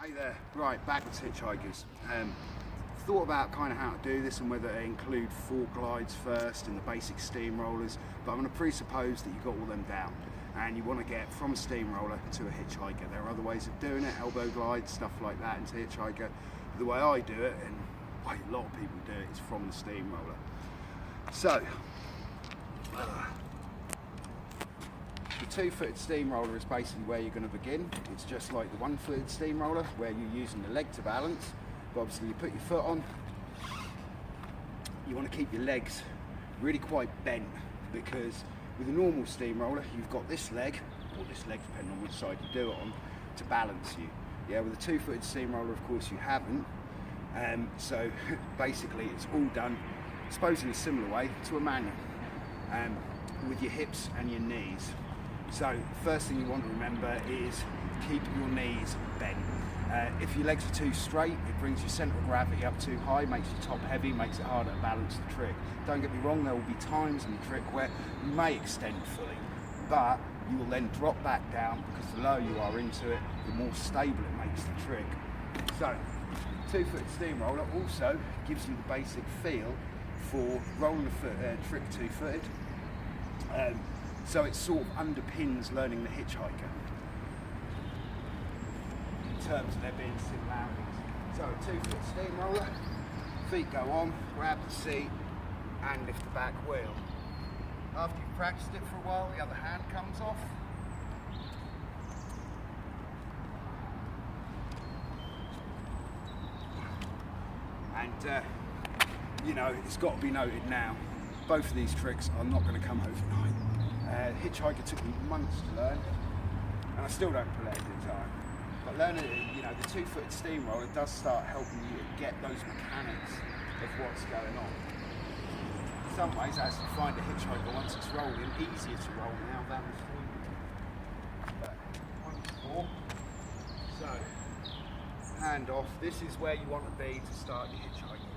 Hey there, right, back with Hitchhikers. Thought about kind of how to do this and whether to include fork glides first and the basic steamrollers, but I'm going to presuppose that you've got all them down and you want to get from a steamroller to a hitchhiker. There are other ways of doing it, elbow glides, stuff like that into hitchhiker. But the way I do it, and the way a lot of people do it, is from the steamroller. So, the 2-footed steamroller is basically where you're going to begin. It's just like the 1-footed steamroller where you're using the leg to balance, but obviously you put your foot on. You want to keep your legs really quite bent, because with a normal steamroller you've got this leg, or this leg depending on which side you do it on, to balance you. Yeah, with a 2-footed steamroller of course you haven't. So basically it's all done, I suppose in a similar way to a manual, with your hips and your knees. So first thing you want to remember is keep your knees bent. If your legs are too straight, it brings your centre of gravity up too high, makes your top heavy, makes it harder to balance the trick. Don't get me wrong, there will be times in the trick where you may extend fully, but you will then drop back down, because the lower you are into it, the more stable it makes the trick. So 2-footed steamroller also gives you the basic feel for rolling the trick 2-footed. So it sort of underpins learning the hitchhiker in terms of there being similarities. So a 2-foot steamroller, feet go on, grab the seat and lift the back wheel. After you've practiced it for a while, the other hand comes off. And you know, it's got to be noted now, both of these tricks are not going to come overnight. Hitchhiker took me months to learn, and I still don't pull it every time. But learning, you know, the 2-footed steamroller does start helping you get those mechanics of what's going on. In some ways, I actually find a hitchhiker, once it's rolling, easier to roll now than before. But once more, so hand off. This is where you want to be to start your hitchhiker.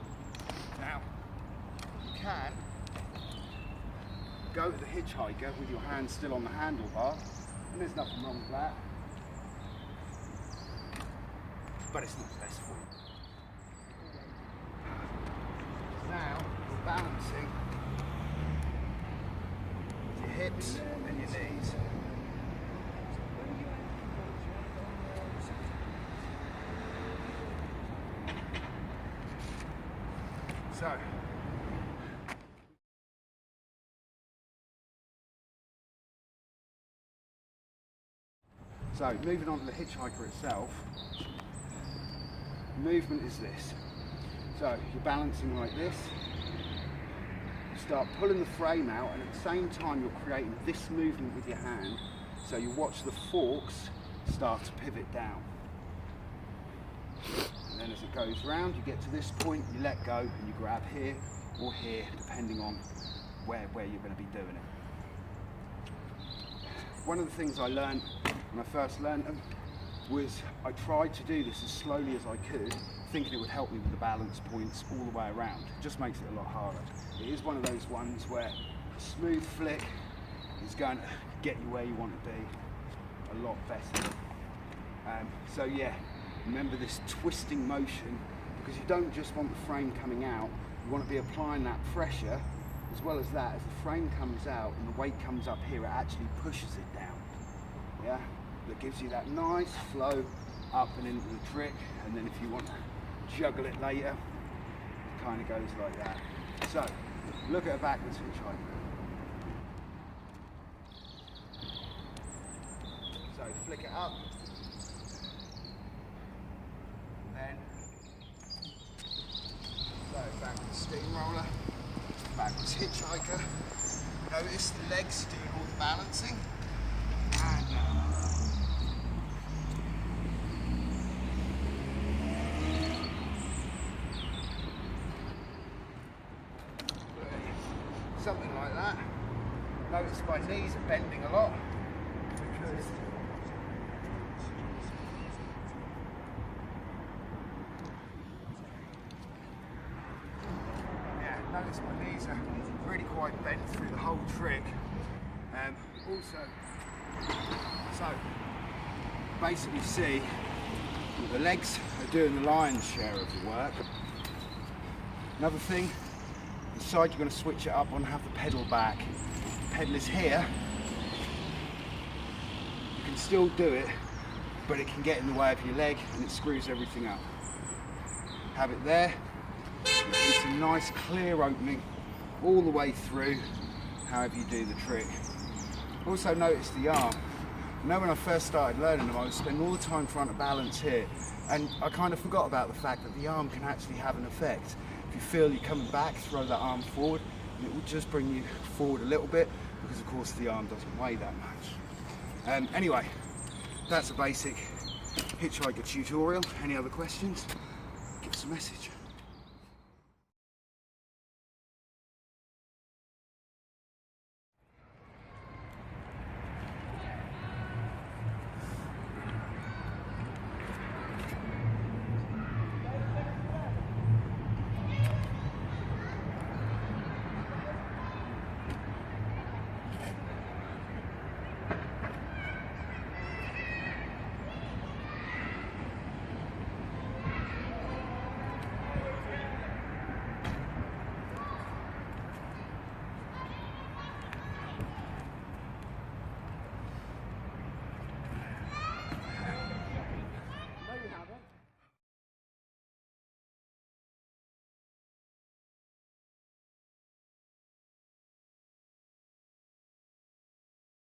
Now, you can go to the hitchhiker with your hand still on the handlebar, and there's nothing wrong with that, but it's not the best for you. Now you're balancing with your hips and your knees. So moving on to the hitchhiker itself, movement is this. So you're balancing like this, you start pulling the frame out, and at the same time you're creating this movement with your hand, so you watch the forks start to pivot down. And then as it goes round, you get to this point, you let go and you grab here or here, depending on where you're going to be doing it. One of the things I learned when I first learned them was I tried to do this as slowly as I could, thinking it would help me with the balance points all the way around. It just makes it a lot harder. It is one of those ones where a smooth flick is going to get you where you want to be a lot better. So yeah, remember this twisting motion, because you don't just want the frame coming out, you want to be applying that pressure. As well as that, as the frame comes out and the weight comes up here, it actually pushes it down. Yeah, that gives you that nice flow up and into the trick, and then if you want to juggle it later, it kind of goes like that. So, look at a backwards hitchhiker. So, flick it up, and then, so backwards steamroller. Backwards hitchhiker. Notice the legs do all the balancing. And something like that. Notice my knees are bending a lot, because notice my knees are really quite bent through the whole trick. Also, so basically see The legs are doing the lion's share of the work. Another thing, the side you're going to switch it up on, have the pedal back. The pedal is here. You can still do it, but it can get in the way of your leg and it screws everything up. Have it there. It's a nice clear opening all the way through, however you do the trick. Also notice the arm. You know, when I first started learning them, I was spending all the time trying to balance here, and I kind of forgot about the fact that the arm can actually have an effect. If you feel you're coming back, throw that arm forward, and it will just bring you forward a little bit, because of course the arm doesn't weigh that much. Anyway, that's a basic Hitchhiker tutorial. Any other questions? Give us a message.